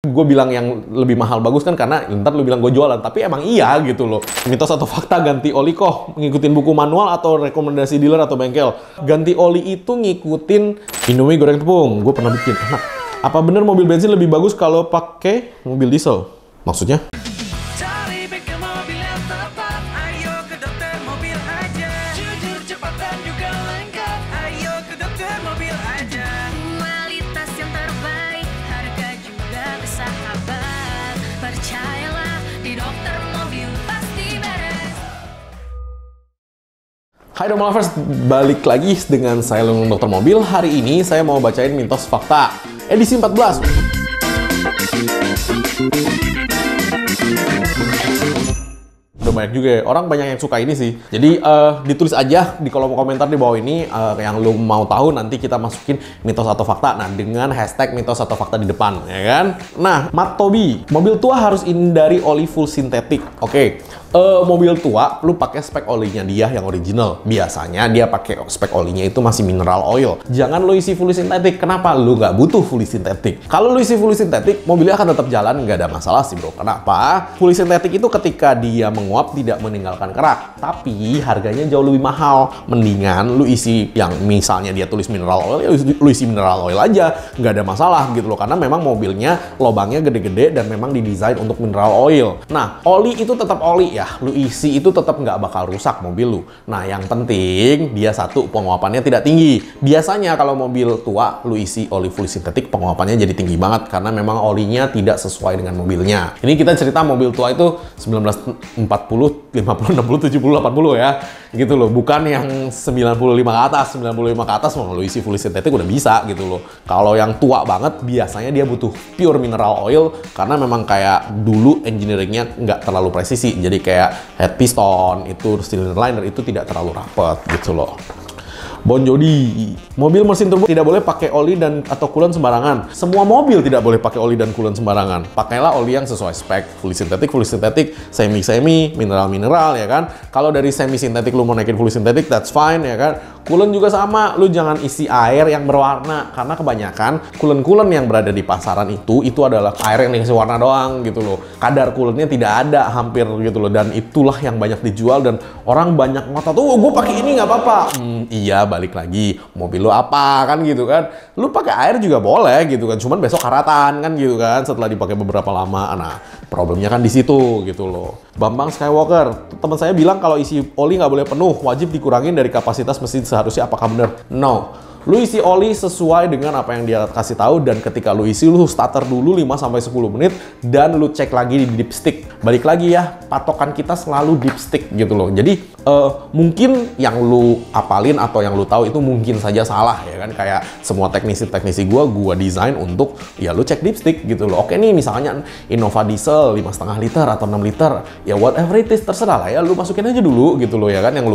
Gue bilang yang lebih mahal bagus kan karena ntar lu bilang gue jualan, tapi emang iya gitu loh. Mitos atau fakta ganti oli kok ngikutin buku manual atau rekomendasi dealer atau bengkel? Ganti oli itu ngikutin Indomie goreng tepung. Gue pernah bikin enak. Apa bener mobil bensin lebih bagus kalau pakai mobil diesel? Maksudnya? Cari bengkel mobil yang tepat, ayo ke Dokter Mobil aja. Jujur, cepat dan juga lengkap, ayo ke Dokter Mobil aja. Kualitas yang terbaik, harga juga bersahabat. Percayalah, di Dokter Mobil pasti beres. Hai Dom Lovers, balik lagi dengan saya Lung Dokter Mobil. Hari ini saya mau bacain mitos fakta edisi 14. Udah banyak juga ya, orang banyak yang suka ini sih. Jadi ditulis aja di kolom komentar di bawah ini yang lu mau tahu, nanti kita masukin mitos atau fakta. Nah, dengan hashtag mitos atau fakta di depan, ya kan? Nah, Mat Tobi, mobil tua harus hindari oli full sintetik. Oke. Mobil tua, lu pakai spek olinya dia yang original. Biasanya dia pakai spek olinya itu masih mineral oil. Jangan lu isi fully sintetik. Kenapa? Lu nggak butuh fully sintetik. Kalau lu isi fully sintetik, mobilnya akan tetap jalan, nggak ada masalah sih bro. Kenapa? Fully sintetik itu ketika dia menguap tidak meninggalkan kerak, tapi harganya jauh lebih mahal. Mendingan lu isi yang misalnya dia tulis mineral oil, ya lu isi mineral oil aja, nggak ada masalah gitu loh. Karena memang mobilnya lubangnya gede-gede dan memang didesain untuk mineral oil. Nah, oli itu tetap oli ya, lu isi itu tetap nggak bakal rusak mobil lu. Nah, yang penting dia satu, penguapannya tidak tinggi. Biasanya kalau mobil tua lu isi oli full sintetik, penguapannya jadi tinggi banget karena memang olinya tidak sesuai dengan mobilnya. Ini kita cerita mobil tua itu 1940, 50, 60, 70, 80 ya. Gitu loh, bukan yang 95 ke atas. 95 ke atas mau lu isi full sintetik udah bisa gitu loh. Kalau yang tua banget biasanya dia butuh pure mineral oil karena memang kayak dulu engineeringnya nggak terlalu presisi. Jadi kayak head piston itu, cylinder liner itu tidak terlalu rapat gitu loh. Bon Jody, mobil mesin turbo tidak boleh pakai oli dan atau coolant sembarangan. Semua mobil tidak boleh pakai oli dan coolant sembarangan. Pakailah oli yang sesuai spek, fully sintetik, semi, mineral ya kan. Kalau dari semi sintetik lu mau naikin fully sintetik, that's fine ya kan. Coolant juga sama, lu jangan isi air yang berwarna karena kebanyakan coolant yang berada di pasaran itu adalah air yang dikasih warna doang gitu loh. Kadar coolantnya tidak ada hampir gitu loh, dan itulah yang banyak dijual dan orang banyak ngotot tuh, gue pakai ini nggak apa-apa. Iya, balik lagi, mobil lu apa kan gitu kan. Lu pakai air juga boleh gitu kan, cuman besok karatan kan gitu kan setelah dipakai beberapa lama. Nah, problemnya kan di situ gitu loh. Bambang Skywalker, teman saya bilang kalau isi oli nggak boleh penuh, wajib dikurangin dari kapasitas mesin seharusnya. Apakah benar? No. Lu isi oli sesuai dengan apa yang dia kasih tahu, dan ketika lu isi, lu starter dulu 5-10 menit dan lu cek lagi di dipstick. Balik lagi ya, patokan kita selalu dipstick gitu loh. Jadi mungkin yang lu apalin atau yang lu tahu itu mungkin saja salah ya kan. Kayak semua teknisi gua desain untuk ya lu cek dipstick gitu loh. Oke nih, misalnya Innova diesel 5,5 liter atau 6 liter, ya whatever it is, terserah lah ya, lu masukin aja dulu gitu loh ya kan. Yang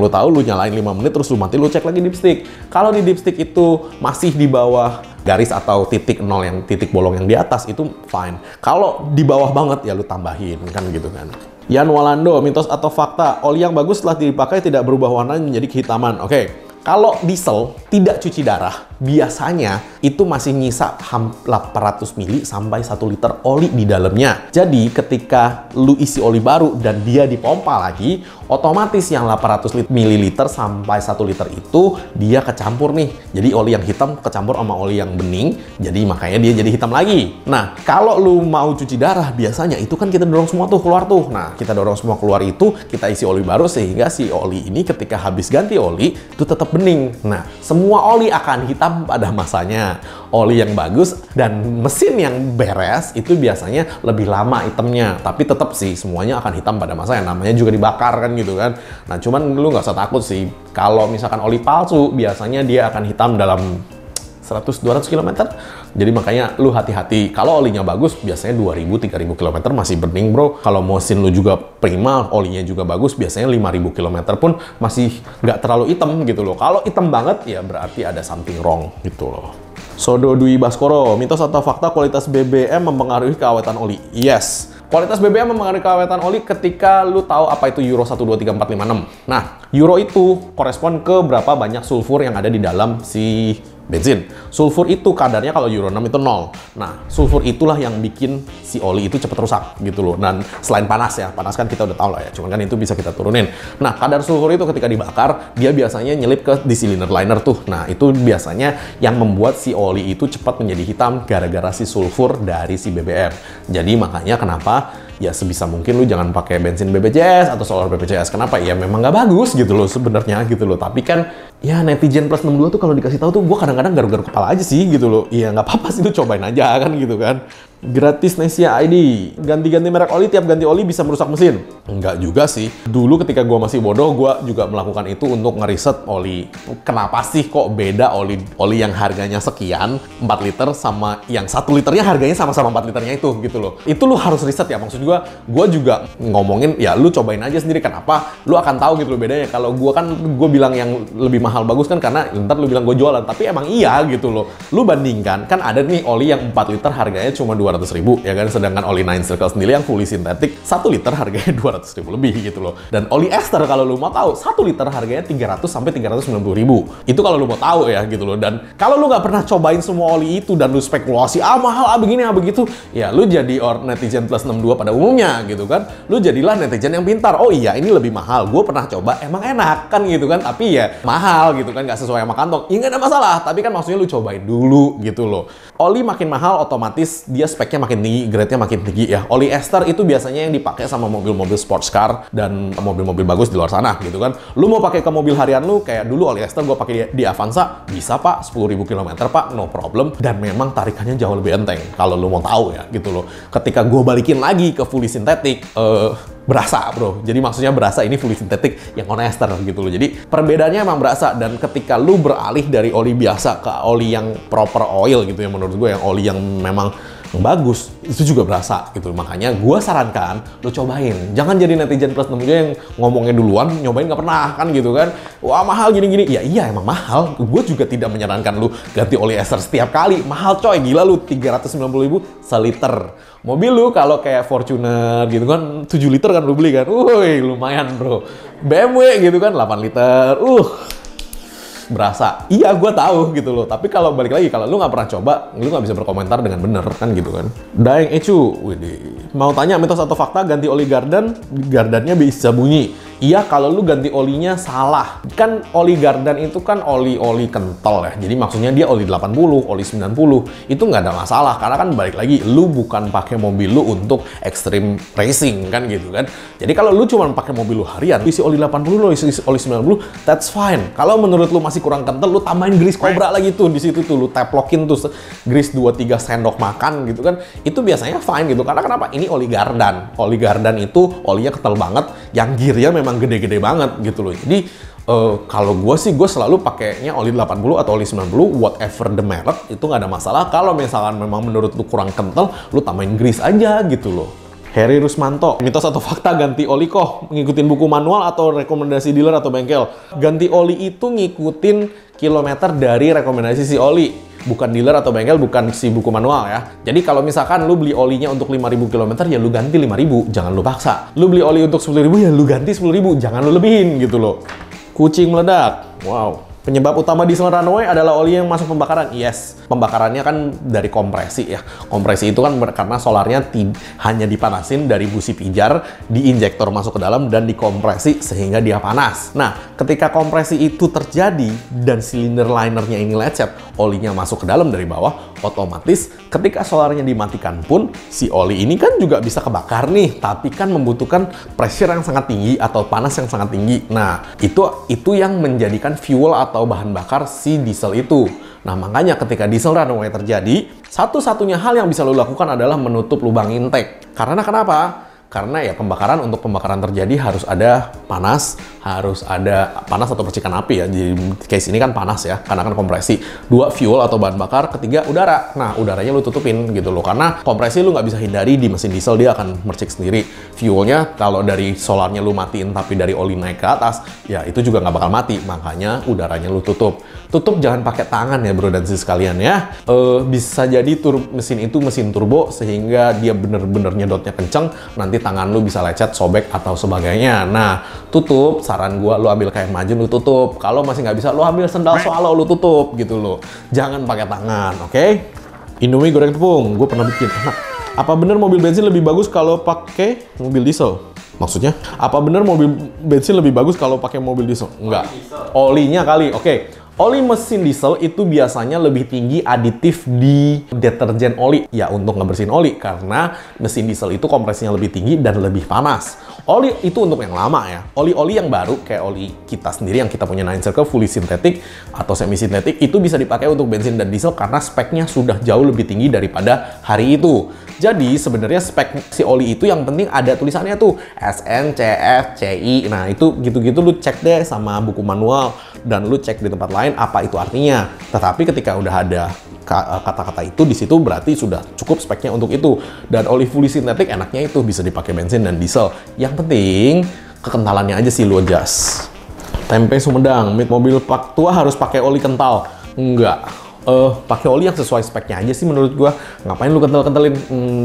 lu tahu, lu nyalain 5 menit terus lu mati, lu cek lagi dipstick. Kalau di dipstick itu masih di bawah garis atau titik nol, yang titik bolong yang di atas, itu fine. Kalau di bawah banget ya lu tambahin kan gitu kan. Yan Walando, mitos atau fakta, oli yang bagus setelah dipakai tidak berubah warna menjadi kehitaman. Oke. Kalau diesel tidak cuci darah, biasanya itu masih nyisa 800 mili sampai 1 liter oli di dalamnya. Jadi ketika lu isi oli baru dan dia dipompa lagi, otomatis yang 800 ml sampai 1 liter itu dia kecampur nih. Jadi oli yang hitam kecampur sama oli yang bening, jadi makanya dia jadi hitam lagi. Nah, kalau lu mau cuci darah, biasanya itu kan kita dorong semua tuh keluar tuh. Nah, kita dorong semua keluar itu, kita isi oli baru sehingga si oli ini ketika habis ganti oli itu tetap bening. Nah, semua oli akan hitam pada masanya. Oli yang bagus dan mesin yang beres itu biasanya lebih lama hitamnya, tapi tetap sih semuanya akan hitam pada masanya. Namanya juga dibakar kan gitu kan. Nah, cuman lu nggak usah takut sih. Kalau misalkan oli palsu, biasanya dia akan hitam dalam 100-200 km. Jadi makanya lu hati-hati. Kalau olinya bagus, biasanya 2000-3000 km masih bening bro. Kalau mesin lu juga prima, olinya juga bagus, biasanya 5000 km pun masih nggak terlalu hitam gitu loh. Kalau hitam banget, ya berarti ada something wrong gitu loh. Sodo Dwi Baskoro, mitos atau fakta kualitas BBM mempengaruhi keawetan oli? Yes. Kualitas BBM mempengaruhi keawetan oli ketika lu tahu apa itu Euro 1, 2, 3, 4, 5, 6. Nah, Euro itu korespon ke berapa banyak sulfur yang ada di dalam si bensin. Sulfur itu kadarnya kalau Euro 6 itu 0. Nah, sulfur itulah yang bikin si oli itu cepat rusak gitu loh. Dan selain panas ya, panas kan kita udah tahu lah ya, cuman kan itu bisa kita turunin. Nah, kadar sulfur itu ketika dibakar, dia biasanya nyelip ke di cylinder liner tuh. Nah, itu biasanya yang membuat si oli itu cepat menjadi hitam gara-gara si sulfur dari si BBM. Jadi makanya kenapa ya sebisa mungkin lu jangan pakai bensin BPJS atau solar BPJS. Kenapa? Ya memang nggak bagus gitu loh sebenarnya gitu loh. Tapi kan ya netizen plus 62 tuh kalau dikasih tahu tuh gue kadang-kadang garuk-garuk kepala aja sih gitu loh. Iya nggak apa-apa sih, lu cobain aja kan gitu kan. Gratis Nesia ID. Ganti-ganti merek oli, tiap ganti oli bisa merusak mesin. Enggak juga sih. Dulu ketika gue masih bodoh, gue juga melakukan itu untuk ngeriset oli. Kenapa sih kok beda oli yang harganya sekian 4 liter sama yang 1 liternya harganya sama-sama 4 liternya itu gitu loh. Itu lu harus riset ya. Maksud gue juga ngomongin ya lu cobain aja sendiri. Kenapa? Lu akan tahu gitu loh bedanya. Kalau gue bilang yang lebih mahal bagus kan karena ntar lu bilang gue jualan. Tapi emang iya gitu loh. Lu bandingkan, kan ada nih oli yang 4 liter harganya cuma 200.000 ya kan, sedangkan oli Nine Circle sendiri yang fully sintetik 1 liter harganya 200.000 lebih gitu loh. Dan oli ester kalau lu mau tahu 1 liter harganya 300 sampai 390.000. Itu kalau lu mau tahu ya gitu loh. Dan kalau lu nggak pernah cobain semua oli itu dan lu spekulasi mahal begini begitu, ya lu jadi netizen plus 62 pada umumnya gitu kan. Lu jadilah netizen yang pintar. Oh iya ini lebih mahal, gue pernah coba emang enak kan gitu kan, tapi ya mahal gitu kan, nggak sesuai sama kantong. Ya nggak ada masalah, tapi kan maksudnya lu cobain dulu gitu loh. Oli makin mahal otomatis dia speknya makin tinggi, grade-nya makin tinggi ya. Oli ester itu biasanya yang dipakai sama mobil-mobil sports car dan mobil-mobil bagus di luar sana gitu kan. Lu mau pakai ke mobil harian lu, kayak dulu oli ester gue pakai di Avanza, bisa pak 10.000 km pak, no problem. Dan memang tarikannya jauh lebih enteng kalau lu mau tahu ya gitu loh. Ketika gue balikin lagi ke fully sintetik, berasa bro. Jadi maksudnya berasa ini fully sintetik yang on ester gitu loh. Jadi perbedaannya emang berasa. Dan ketika lu beralih dari oli biasa ke oli yang proper oil gitu ya, menurut gue yang oli yang memang bagus, itu juga berasa gitu. Makanya gue sarankan lu cobain. Jangan jadi netizen plus 62 yang ngomongnya duluan, nyobain nggak pernah kan gitu kan. Wah mahal gini-gini. Ya iya emang mahal. Gue juga tidak menyarankan lu ganti oli ester setiap kali. Mahal coy, gila lu 390.000 seliter. Mobil lu kalau kayak Fortuner gitu kan 7 liter kan lu beli kan. Woi lumayan bro. BMW gitu kan 8 liter. Berasa. Iya, gue tahu gitu loh. Tapi kalau balik lagi, kalau lu nggak pernah coba, lu nggak bisa berkomentar dengan bener kan gitu kan. Daeng Ecu, mau tanya mitos atau fakta ganti oli gardannya bisa bunyi. Iya, kalau lu ganti olinya salah. Kan oli gardan itu kan oli kental ya. Jadi maksudnya dia oli 80, oli 90. Itu nggak ada masalah. Karena kan balik lagi, lu bukan pakai mobil lu untuk extreme racing kan gitu kan. Jadi kalau lu cuma pakai mobil lu harian, isi oli 80, lu isi oli 90, that's fine. Kalau menurut lu masih kurang kental, lu tambahin grease Cobra lagi tuh di situ tuh, lu teplokin tuh grease 2-3 sendok makan gitu kan. Itu biasanya fine gitu. Karena kenapa? Ini oli gardan. Oli gardan itu olinya kental banget, yang gearnya memang gede-gede banget gitu loh. Jadi kalau gue sih, gue selalu pakainya oli 80 atau oli 90, whatever the merek, itu nggak ada masalah. Kalau misalkan memang menurut lu kurang kental, lu tambahin grease aja gitu loh. Heri Rusmanto, mitos atau fakta ganti oli kok ngikutin buku manual atau rekomendasi dealer atau bengkel? Ganti oli itu ngikutin kilometer dari rekomendasi si oli, bukan dealer atau bengkel, bukan si buku manual ya. Jadi kalau misalkan lu beli olinya untuk 5.000 km ya lu ganti 5.000, jangan lu paksa. Lu beli oli untuk 10.000 ya lu ganti 10.000, jangan lu lebihin gitu loh. Kucing meledak, wow. Penyebab utama diesel runaway adalah oli yang masuk pembakaran. Yes, pembakarannya kan dari kompresi ya. Kompresi itu kan karena solarnya hanya dipanasin dari busi pijar, diinjektor masuk ke dalam dan dikompresi sehingga dia panas. Nah, ketika kompresi itu terjadi dan silinder linernya ini lecet, olinya masuk ke dalam dari bawah, otomatis ketika solarnya dimatikan pun si oli ini kan juga bisa kebakar nih, tapi kan membutuhkan pressure yang sangat tinggi atau panas yang sangat tinggi. Nah, itu yang menjadikan fuel atau bahan bakar si diesel itu. Nah, makanya ketika diesel runaway terjadi, satu-satunya hal yang bisa lo lakukan adalah menutup lubang intake. Karena kenapa? Karena ya untuk pembakaran terjadi harus ada panas atau percikan api ya. Di case ini kan panas ya, karena kan kompresi. 2 fuel atau bahan bakar, 3 udara. Nah, udaranya lu tutupin gitu loh. Karena kompresi lu nggak bisa hindari, di mesin diesel dia akan mercik sendiri. Fuelnya kalau dari solarnya lu matiin tapi dari oli naik ke atas, ya itu juga nggak bakal mati. Makanya udaranya lu tutup. Tutup jangan pakai tangan ya bro dan sis sekalian ya. Bisa jadi mesin itu mesin turbo sehingga dia bener-bener nyedotnya kenceng, nanti jadi tangan lu bisa lecet, sobek, atau sebagainya. Nah, tutup, saran gua lu ambil kain majun, lu tutup. Kalau masih nggak bisa, lu ambil sendal swallow, lu tutup gitu loh. Jangan pakai tangan, oke? Indomie goreng tepung, gue pernah bikin, enak. Apa bener mobil bensin lebih bagus kalau pakai mobil diesel? Maksudnya, apa bener mobil bensin lebih bagus kalau pakai mobil diesel? Enggak. Olinya kali, oke. Oli mesin diesel itu biasanya lebih tinggi aditif di deterjen oli. Ya, untuk ngebersihin oli. Karena mesin diesel itu kompresinya lebih tinggi dan lebih panas. Oli itu untuk yang lama ya. Oli-oli yang baru, kayak oli kita sendiri yang kita punya 9 Circle, fully sintetik atau semi sintetik, itu bisa dipakai untuk bensin dan diesel karena speknya sudah jauh lebih tinggi daripada hari itu. Jadi sebenarnya spek si oli itu yang penting ada tulisannya tuh SN, CF, CI. Nah itu gitu-gitu lu cek deh sama buku manual dan lu cek di tempat lain apa itu artinya. Tetapi ketika udah ada kata-kata itu di situ berarti sudah cukup speknya untuk itu. Dan oli fully sintetik enaknya itu bisa dipakai bensin dan diesel. Yang penting kekentalannya aja sih lu adjust. Tempe Sumedang, mobil pak tua harus pakai oli kental? Enggak. Pakai oli yang sesuai speknya aja sih menurut gua. Ngapain lu kental-kentalin?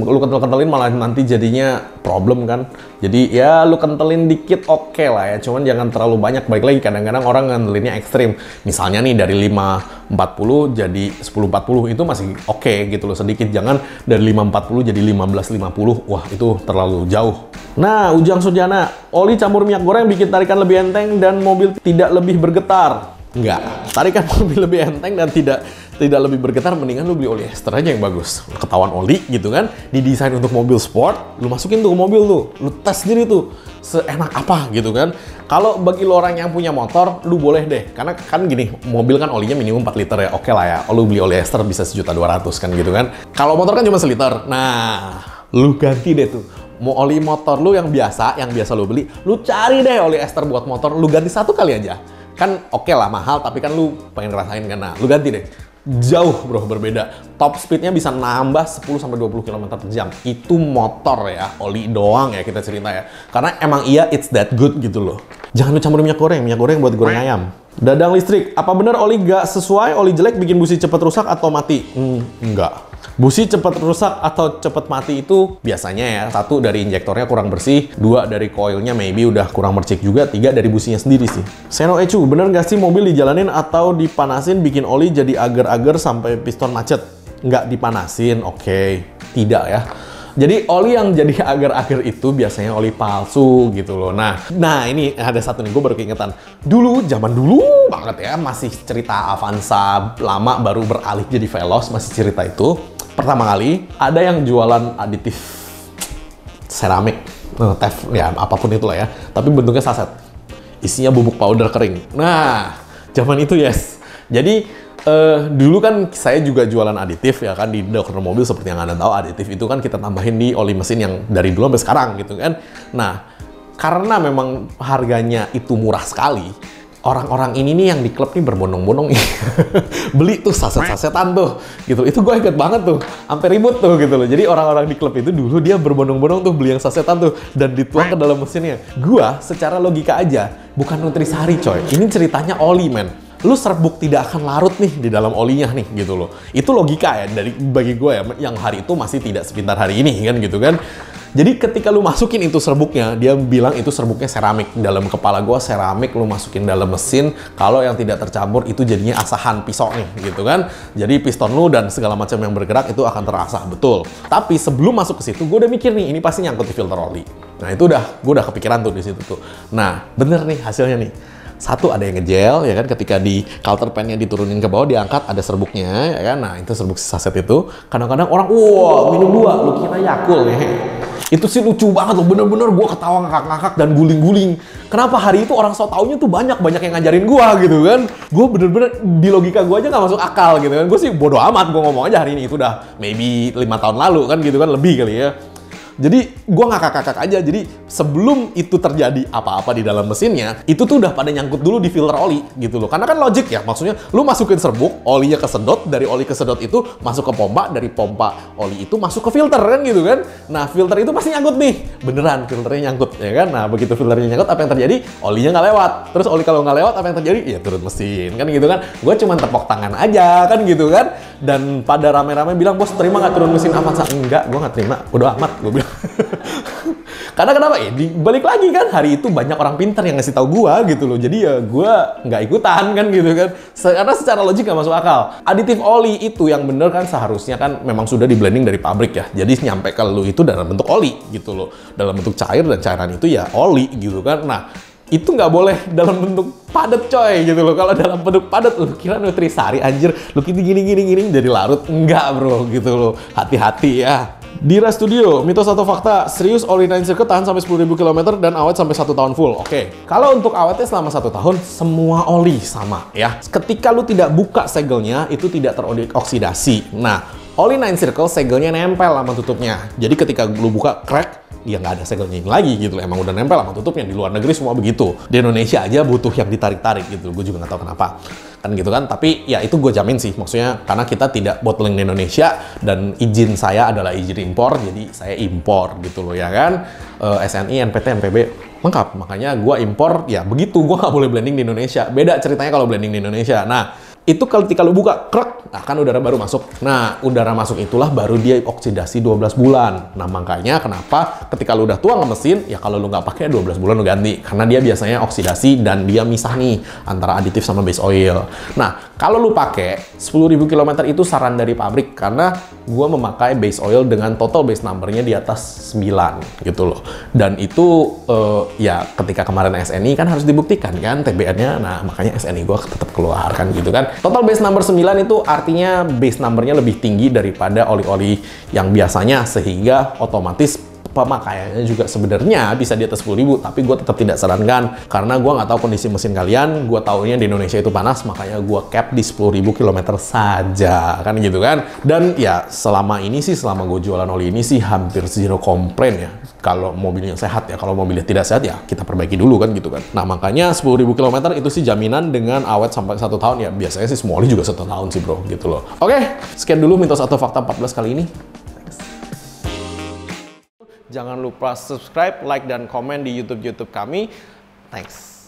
Lu kental-kentalin malah nanti jadinya problem kan. Jadi ya lu kentalin dikit oke lah ya, cuman jangan terlalu banyak. Baik lagi kadang-kadang orang ngantelinnya ekstrim. Misalnya nih dari 540 jadi 1040 itu masih oke gitu loh, sedikit. Jangan dari 540 jadi 1550. Wah, itu terlalu jauh. Nah, Ujang Sujana, oli campur minyak goreng bikin tarikan lebih enteng dan mobil tidak lebih bergetar. Enggak, tarikan mobil lebih enteng dan tidak lebih bergetar, mendingan lu beli oli ester aja yang bagus. Ketahuan oli gitu kan, didesain untuk mobil sport, lu masukin tuh ke mobil tuh, lu tes sendiri tuh, seenak apa gitu kan. Kalau bagi lo orang yang punya motor, lu boleh deh, karena kan gini, mobil kan olinya minimum 4 liter ya, oke lah ya, lu beli oli ester bisa 1.200.000 kan gitu kan. Kalau motor kan cuma 1 liter, nah lu ganti deh tuh. Mau oli motor lu yang biasa lu beli, lu cari deh oli ester buat motor, lu ganti 1 kali aja. Kan oke lah mahal, tapi kan lu pengen ngerasain kan, nah lu ganti deh. Jauh bro, berbeda. Top speednya bisa nambah 10-20 km per jam. Itu motor ya, oli doang ya kita cerita ya. Karena emang iya it's that good gitu loh. Jangan lu campur minyak goreng buat goreng ayam. Dadang listrik, apa bener oli gak sesuai, oli jelek bikin busi cepat rusak atau mati? Enggak. Busi cepat rusak atau cepat mati itu biasanya ya, 1 dari injektornya kurang bersih, 2 dari koilnya maybe udah kurang mercik juga, 3 dari businya sendiri sih. Seno Ecu, bener nggak sih mobil dijalanin atau dipanasin bikin oli jadi agar-agar sampai piston macet? Nggak dipanasin, oke. Tidak ya. Jadi oli yang jadi agar-agar itu biasanya oli palsu gitu loh. Nah ini ada satu nih, gue baru keingetan. Zaman dulu banget ya, masih cerita Avanza lama baru beralih jadi Veloz, masih cerita itu. Pertama kali ada yang jualan aditif seramik, tef, ya apapun itulah ya. Tapi bentuknya saset, isinya bubuk powder kering. Nah, zaman itu yes. Jadi dulu kan saya juga jualan aditif ya kan di dokter mobil, seperti yang Anda tahu aditif itu kan kita tambahin di oli mesin yang dari dulu sampai sekarang gitu kan. Nah, karena memang harganya itu murah sekali, orang-orang ini nih yang di klub nih berbondong-bondong beli tuh saset-sasetan tuh gitu. Itu gue inget banget tuh, sampai ribut tuh gitu loh. Jadi orang-orang di klub itu dulu dia berbondong-bondong tuh beli yang sasetan tuh dan dituang ke dalam mesinnya. Gua secara logika aja, bukan nutrisari coy, ini ceritanya oli men. Lu serbuk tidak akan larut nih di dalam olinya nih gitu loh. Itu logika ya bagi gue ya, yang hari itu masih tidak sepintar hari ini kan gitu kan. Jadi ketika lu masukin itu serbuknya, dia bilang itu serbuknya seramik. Dalam kepala gue seramik, lu masukin dalam mesin, kalau yang tidak tercampur itu jadinya asahan pisau nih gitu kan. Jadi piston lu dan segala macam yang bergerak itu akan terasah, betul. Tapi sebelum masuk ke situ, gue udah mikir nih, ini pasti nyangkut di filter oli. Nah itu gue udah kepikiran tuh di situ tuh. Nah bener nih hasilnya nih. 1 ada yang ngegel ya kan, ketika di coulter pan-nya diturunin ke bawah, diangkat ada serbuknya ya kan. Nah itu serbuk saset itu. Kadang-kadang orang wah minum 2, lu kira Yakult ya. Itu sih lucu banget loh, bener-bener gue ketawa ngakak-ngakak dan guling-guling. Kenapa hari itu orang so taunya tuh banyak yang ngajarin gue gitu kan. Gue bener-bener di logika gue aja gak masuk akal gitu kan. Gue sih bodo amat, gue ngomong aja hari ini, itu udah maybe 5 tahun lalu kan gitu kan, lebih kali ya. Jadi gue ngakak-ngakak aja. Jadi sebelum itu terjadi apa-apa di dalam mesinnya, itu tuh udah pada nyangkut dulu di filter oli gitu loh. Karena kan logik ya, maksudnya lu masukin serbuk, olinya kesedot, dari oli kesedot itu masuk ke pompa, dari pompa oli itu masuk ke filter kan gitu kan. Nah filter itu pasti nyangkut nih, beneran filternya nyangkut ya kan. Nah begitu filternya nyangkut, apa yang terjadi? Olinya nggak lewat. Terus oli kalau nggak lewat, apa yang terjadi? Ya turun mesin kan gitu kan. Gue cuma tepok tangan aja kan gitu kan. Dan pada rame-rame bilang, bos terima nggak turun mesin Avanza? Enggak, gue nggak terima, udah amat gue bilang. Karena kenapa ya? Balik lagi kan, hari itu banyak orang pintar yang ngasih tahu gua gitu loh. Jadi ya gua nggak ikutan kan gitu kan. Karena secara logik nggak masuk akal. Aditif oli itu yang bener kan seharusnya kan memang sudah di blending dari pabrik ya. Jadi nyampe ke lu itu dalam bentuk oli gitu loh. Dalam bentuk cair, dan cairan itu ya oli gitu kan. Nah, itu nggak boleh dalam bentuk padat coy gitu loh. Kalau dalam bentuk padat lu kira nutrisari anjir, lu gini jadi larut. Enggak bro gitu loh. Hati-hati ya. Dira Studio, mitos atau fakta, serius Oli 9 Circle tahan sampai 10.000 km dan awet sampai 1 tahun full. Oke, kalau untuk awetnya selama 1 tahun, semua oli sama ya. Ketika lu tidak buka segelnya, itu tidak teroksidasi. Nah, Oli 9 Circle segelnya nempel sama tutupnya. Jadi ketika lu buka crack, ya nggak ada segelnya lagi gitu. Emang udah nempel sama tutupnya. Di luar negeri semua begitu. Di Indonesia aja butuh yang ditarik-tarik gitu. Gue juga nggak tahu kenapa. Kan gitu kan. Tapi ya itu gue jamin sih. Maksudnya karena kita tidak bottling di Indonesia dan izin saya adalah izin impor. Jadi saya impor gitu loh ya kan. SNI, NPT, NPB lengkap. Makanya gue impor ya begitu. Gue nggak boleh blending di Indonesia. Beda ceritanya kalau blending di Indonesia. Nah, itu ketika lu buka, krek, nah kan udara baru masuk. Nah, udara masuk itulah baru dia oksidasi 12 bulan. Nah, makanya kenapa ketika lu udah tuang ke mesin, ya kalau lu nggak pakai 12 bulan lu ganti. Karena dia biasanya oksidasi dan dia misah nih antara aditif sama base oil. Nah, kalau lu pakai 10.000 km itu saran dari pabrik karena gua memakai base oil dengan total base number-nya di atas 9 gitu loh. Dan itu ya ketika kemarin SNI kan harus dibuktikan kan TBN-nya. Nah, makanya SNI gua tetap keluar kan gitu kan. Total base number 9 itu artinya base number-nya lebih tinggi daripada oli-oli yang biasanya, sehingga otomatis pemakaiannya juga sebenarnya bisa di atas 10.000, tapi gue tetap tidak sarankan karena gue nggak tahu kondisi mesin kalian. Gue taunya di Indonesia itu panas, makanya gue cap di 10.000 km saja kan gitu kan. Dan ya selama ini sih, selama gue jualan oli ini sih hampir zero komplain ya. Kalau mobilnya sehat ya, kalau mobilnya tidak sehat ya kita perbaiki dulu kan gitu kan. Nah makanya 10.000 km itu sih jaminan dengan awet sampai 1 tahun ya. Biasanya sih semua oli juga 1 tahun sih bro gitu loh. Oke, sekian dulu mitos atau fakta 14 kali ini. Jangan lupa subscribe, like, dan komen di YouTube kami. Thanks.